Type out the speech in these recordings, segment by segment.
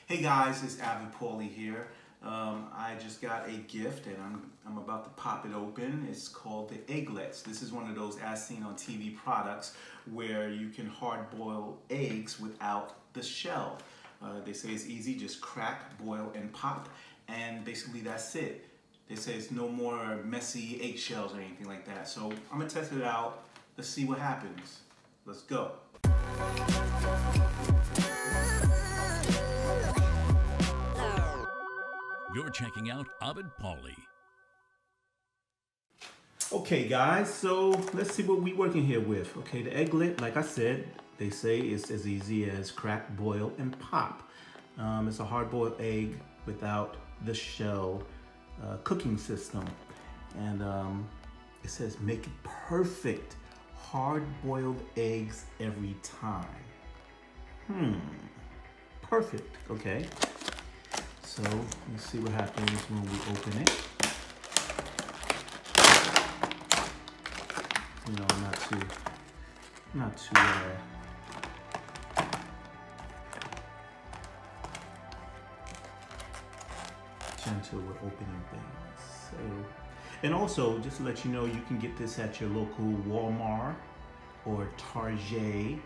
Hey guys, it's Avid Paulie here. I just got a gift and I'm about to pop it open. It's called the Egglettes. This is one of those as seen on TV products where you can hard boil eggs without the shell. They say it's easy, just crack, boil, and pop, and basically that's it. They say it's no more messy eggshells or anything like that. So I'm gonna test it out. Let's see what happens. Let's go. You're checking out Avid Paulie. Okay guys, so let's see what we're working here with. Okay, the egglet, like I said, they say it's as easy as crack, boil, and pop. It's a hard-boiled egg without the shell cooking system. And it says make perfect hard-boiled eggs every time. Perfect, okay. So let's see what happens when we open it. You know, not too gentle with opening things. So, and also just to let you know, you can get this at your local Walmart or Target,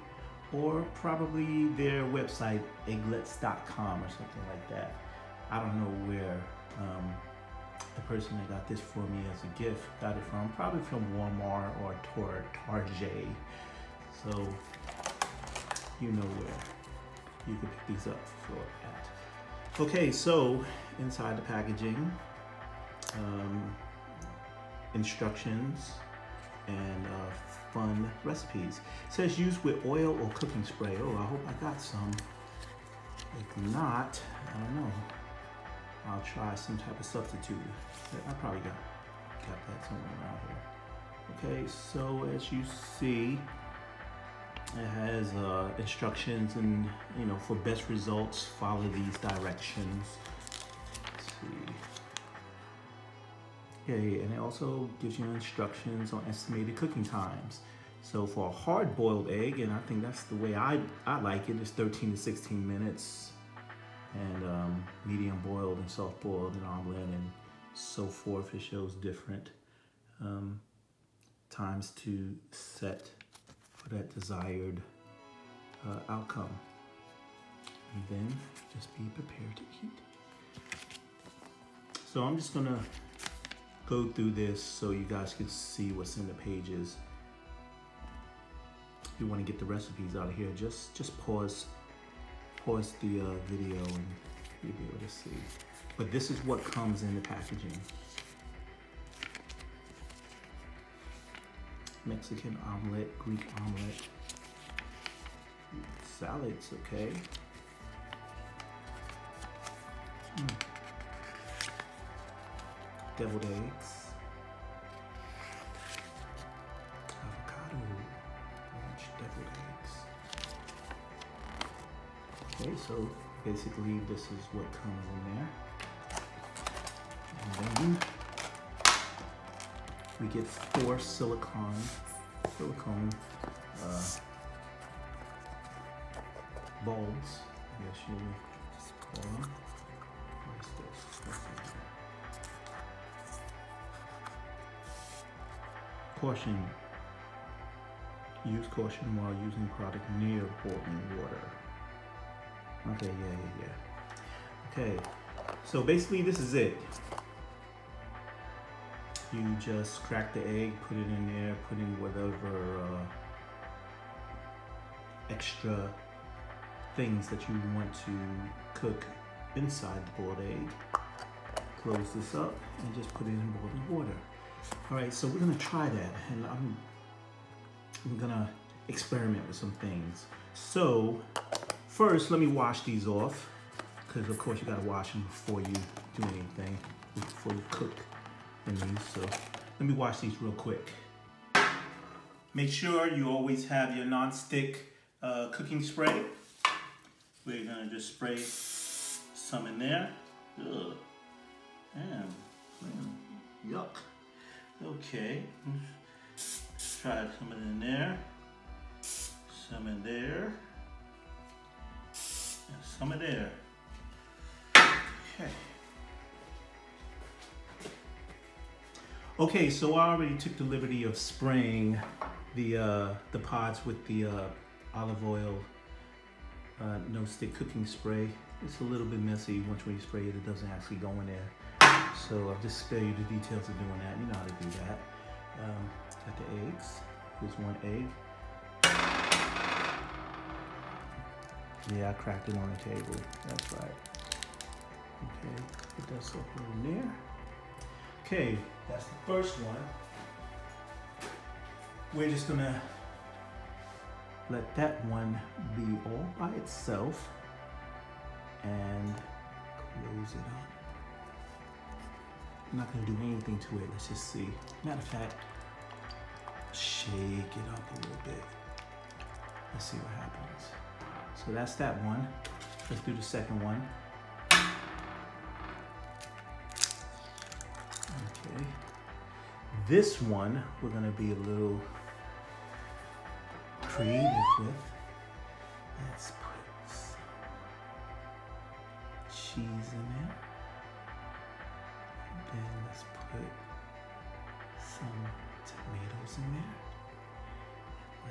or probably their website, Egglettes.com or something like that. I don't know where the person that got this for me as a gift got it from. Probably from Walmart or Target. So you know where you can pick these up for at. Okay, so inside the packaging, instructions and fun recipes. It says use with oil or cooking spray. Oh, I hope I got some. If not, I don't know. I'll try some type of substitute. I probably got that somewhere around here. Okay, so as you see, it has instructions and, you know, for best results, follow these directions. Let's see. Okay, and it also gives you instructions on estimated cooking times. So for a hard-boiled egg, and I think that's the way I like it, it's 13 to 16 minutes. And medium boiled and soft boiled and omelet and so forth. It shows different times to set for that desired outcome. And then just be prepared to eat. So I'm just gonna go through this so you guys can see what's in the pages. If you want to get the recipes out of here, just pause the video and you'll be able to see. But this is what comes in the packaging. Mexican omelet, Greek omelet, salads, okay. Deviled eggs, avocado, deviled eggs. Okay, so basically this is what comes in there. And then we get 4 silicone bulbs, I guess you would call them. What is this? What's in here? Caution. Use caution while using product near boiling water. Okay, yeah. Okay, so basically this is it. You just crack the egg, put it in there, put in whatever extra things that you want to cook inside the boiled egg. Close this up and just put it in boiling water. All right, so we're gonna try that, and I'm gonna experiment with some things. So first, let me wash these off, because of course you gotta wash them before you do anything, before you cook in these. So let me wash these real quick. Make sure you always have your non-stick cooking spray. We're gonna just spray some in there. Ugh. Man, yuck. Okay, try some in there, some in there, and some in there. Okay. Okay, so I already took the liberty of spraying the pods with the olive oil no stick cooking spray. It's a little bit messy. Once when you spray it, it doesn't actually go in there. So I'll just spare you the details of doing that. You know how to do that. Got the eggs. Here's one egg. Yeah, I cracked it on the table. That's right. Okay, put that sucker in there. Okay, that's the first one. We're just gonna let that one be all by itself and close it up. I'm not gonna do anything to it. Let's just see. Matter of fact, shake it up a little bit. Let's see what happens. So that's that one. Let's do the second one. Okay. This one we're gonna be a little creative with. Let's put some cheese in there. And then let's put some tomatoes in there.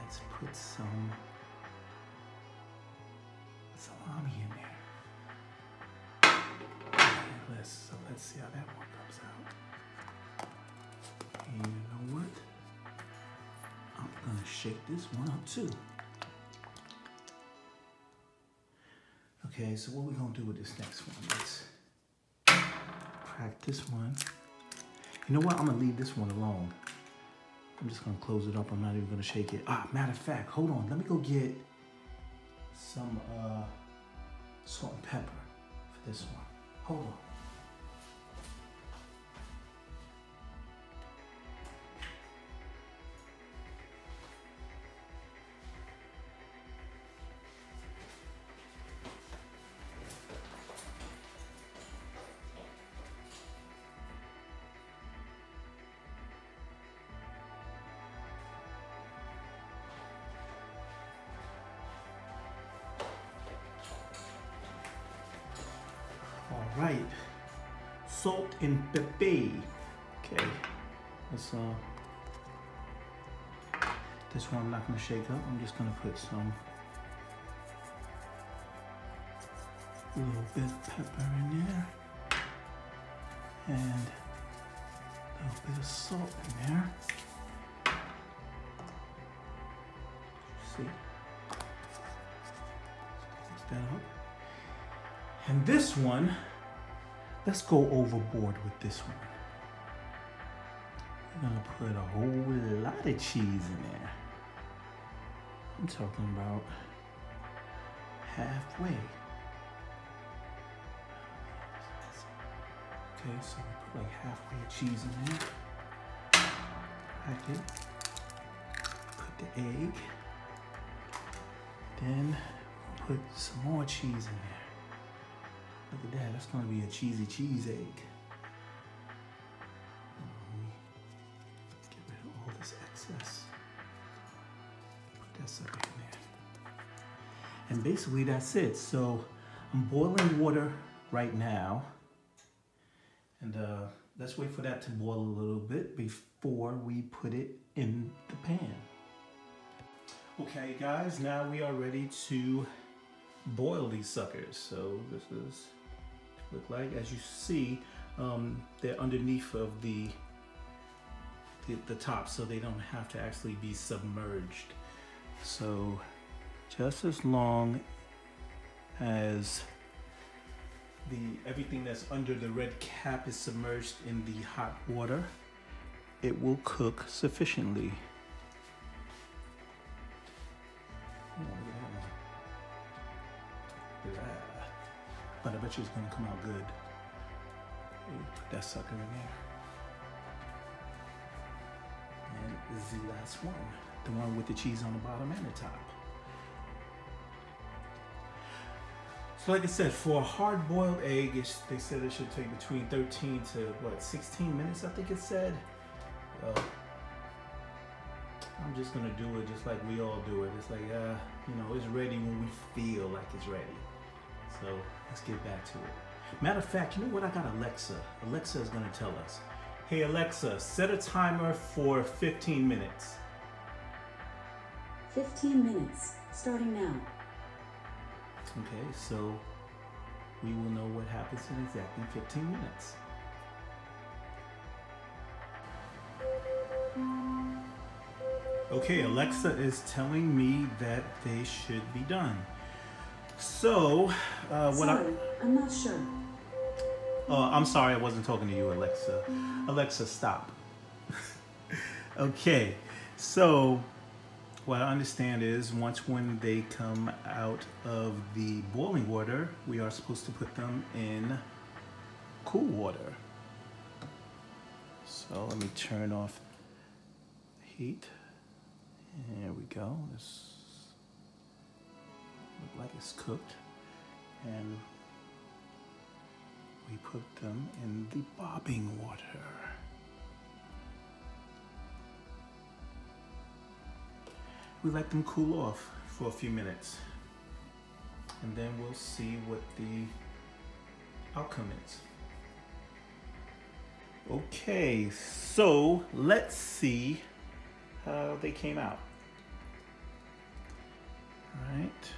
Let's put some salami in there. And let's see how that one comes out. And you know what? I'm gonna shake this one up too. Okay, so what we're gonna do with this next one? Let's crack this one. You know what? I'm gonna leave this one alone. I'm just gonna close it up. I'm not even gonna shake it. Matter of fact, hold on. Let me go get some salt and pepper for this one. Hold on. All right, salt and pepper. Okay, let's this one I'm not gonna shake up. I'm just gonna put some little bit of pepper in there and a little bit of salt in there. See, mix that up. And this one, let's go overboard with this one. We're gonna put a whole lot of cheese in there. I'm talking about halfway. Okay, so we put like halfway of cheese in there. Crack it. Put the egg. Then put some more cheese in there. Look at that, that's gonna be a cheesy cheese egg. Get rid of all this excess. Put that sucker in there. And basically that's it. So I'm boiling water right now. And let's wait for that to boil a little bit before we put it in the pan. Okay guys, now we are ready to boil these suckers. So this is look like, as you see, they're underneath of the top, so they don't have to actually be submerged. So just as long as everything that's under the red cap is submerged in the hot water, it will cook sufficiently. But I bet you it's gonna come out good. Put that sucker in there. And this is the last one. The one with the cheese on the bottom and the top. So like I said, for a hard-boiled egg, they said it should take between 13 to 16 minutes, I think it said. I'm just gonna do it just like we all do it. It's like, you know, it's ready when we feel like it's ready. So let's get back to it. Matter of fact, you know what? I got Alexa. Alexa is gonna tell us. Hey Alexa, set a timer for 15 minutes. 15 minutes, starting now. Okay, so we will know what happens in exactly 15 minutes. Okay, Alexa is telling me that they should be done. So, Sorry, I'm not sure. I'm sorry, I wasn't talking to you, Alexa. Alexa, stop. Okay, so what I understand is when they come out of the boiling water, we are supposed to put them in cool water. So let me turn off heat. There we go. This looks like it's cooked. And we put them in the bobbing water. We let them cool off for a few minutes. And then we'll see what the outcome is. Okay, so let's see how they came out. All right.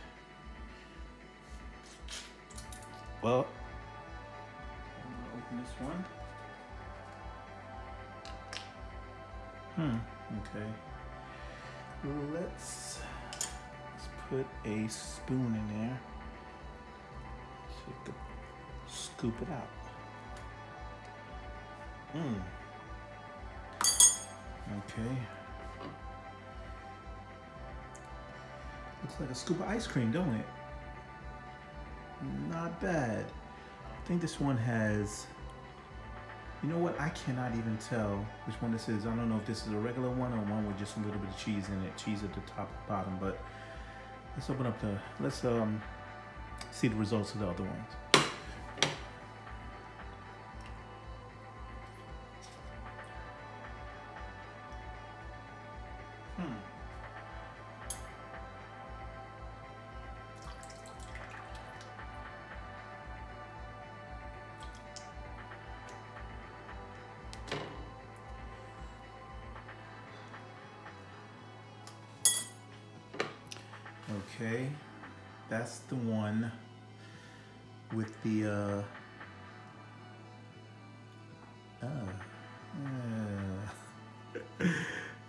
Well, I'm gonna open this one. Okay. Let's put a spoon in there so you can scoop it out. Okay. Looks like a scoop of ice cream, don't it? Not bad. I think this one has, you know what? I cannot even tell which one this is. I don't know if this is a regular one or one with just a little bit of cheese in it. Cheese at the top and bottom, but let's open up let's see the results of the other ones. Okay, that's the one with the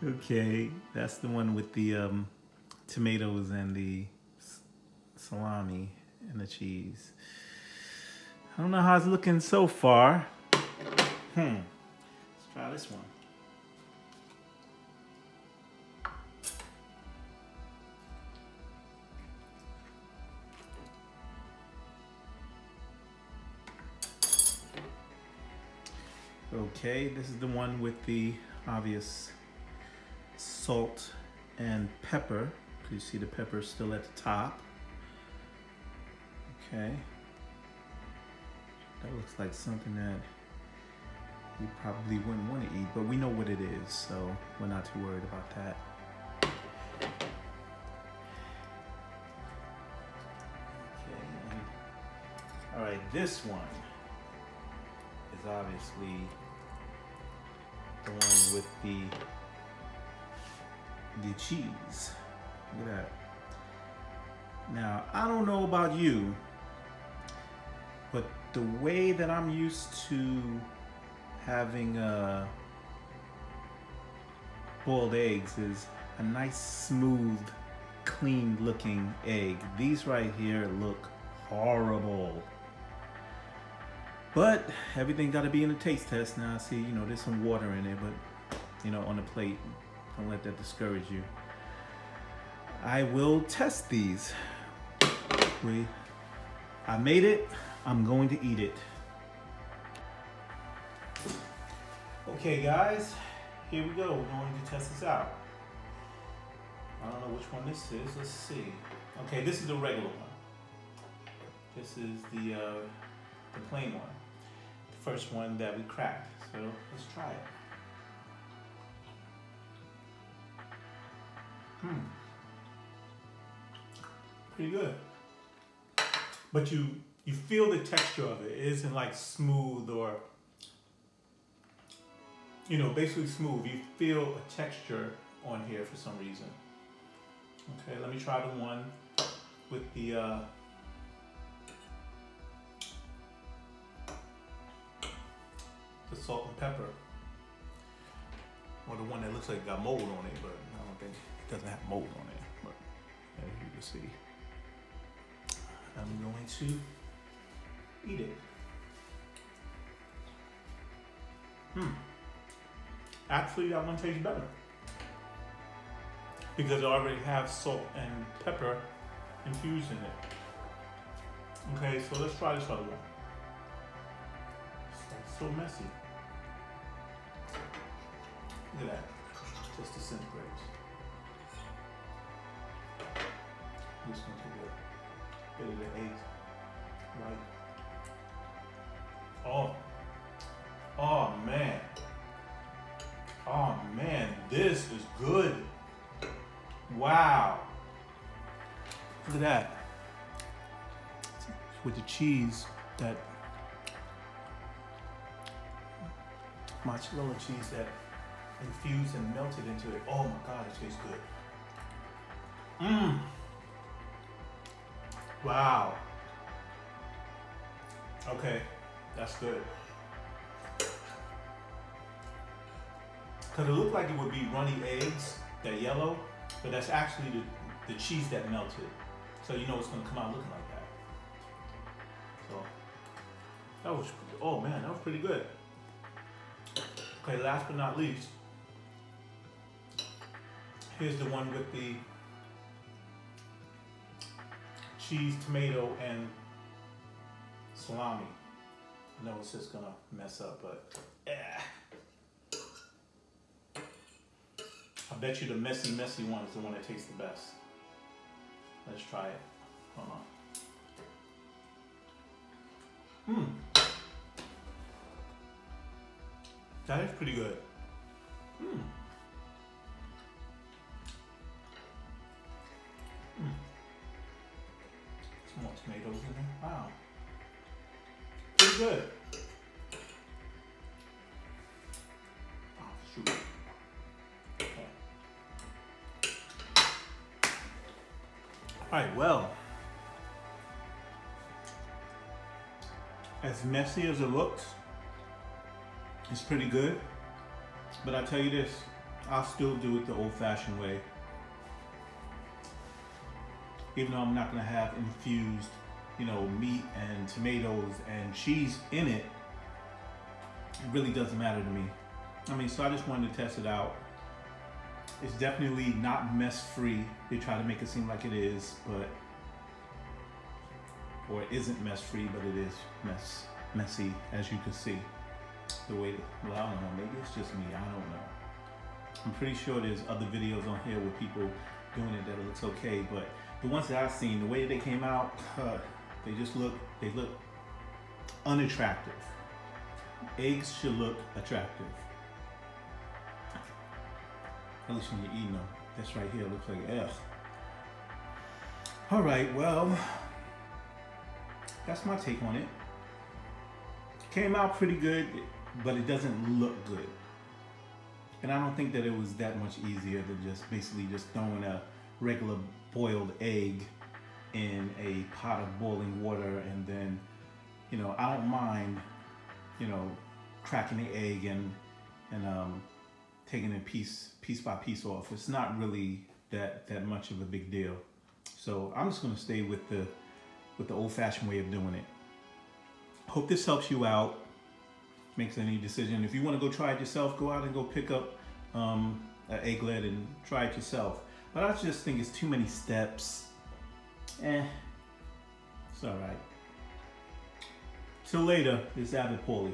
okay, that's the one with the tomatoes and the salami and the cheese. I don't know how it's looking so far. Let's try this one. Okay, this is the one with the obvious salt and pepper. You see the pepper still at the top. Okay. That looks like something that you probably wouldn't want to eat, but we know what it is, so we're not too worried about that. Okay. All right, this one is obviously the one with the cheese. Look at that. Now, I don't know about you, but the way that I'm used to having boiled eggs is a nice, smooth, clean looking egg. These right here look horrible. But everything got to be in a taste test. Now, see, you know, there's some water in it, but, you know, on the plate, don't let that discourage you. I will test these. I made it. I'm going to eat it. Okay, guys, here we go. We're going to test this out. I don't know which one this is. Let's see. Okay, this is the regular one. This is the plain one. The first one that we cracked. So let's try it. Pretty good. But you you feel the texture of it. It isn't like smooth or, you know, basically smooth. You feel a texture on here for some reason. Okay, let me try the one with the salt and pepper, or the one that looks like it got mold on it, but I don't think it doesn't have mold on it. But as you can see, I'm going to eat it. Actually, that one tastes better because I already have salt and pepper infused in it. Okay, so let's try this other one. It's so messy. Look at that, just disintegrates. I'm just gonna take a bit of the egg, right? Oh man. Oh man, this is good. Wow. Look at that. With the cheese, that mozzarella cheese that infused and melted into it. Oh my God, it tastes good. Wow. Okay, that's good. Because it looked like it would be runny eggs, that yellow, but that's actually the cheese that melted. So you know it's gonna come out looking like that. So, that was, oh man, that was pretty good. Okay, last but not least, here's the one with the cheese, tomato, and salami. I know it's just gonna mess up, but I bet you the messy one is the one that tastes the best. Let's try it. Hold on. That is pretty good. Some more tomatoes in there. Wow. Pretty good. Oh, shoot. Okay. All right, well, as messy as it looks, it's pretty good. But I tell you this, I'll still do it the old-fashioned way. Even though I'm not gonna have infused, you know, meat and tomatoes and cheese in it, it really doesn't matter to me. I mean, so I just wanted to test it out. It's definitely not mess-free. They try to make it seem like it is, but, or it isn't mess-free, but it is messy, as you can see. The way, well, I don't know, maybe it's just me, I don't know. I'm pretty sure there's other videos on here with people doing it that it looks okay, but the ones that I've seen, the way they came out, they look unattractive. Eggs should look attractive. At least when you're eating them. This right here looks like, ugh. All right, well, that's my take on it. Came out pretty good, but it doesn't look good. And I don't think that it was that much easier than just basically just throwing a regular boiled egg in a pot of boiling water, and then, you know, I don't mind, you know, cracking the egg and taking it piece by piece off. It's not really that much of a big deal. So I'm just gonna stay with the old-fashioned way of doing it. Hope this helps you out, makes any decision. If you want to go try it yourself, go out and go pick up an egglet and try it yourself. But I just think it's too many steps. It's all right. Till later, it's Avid Paulie.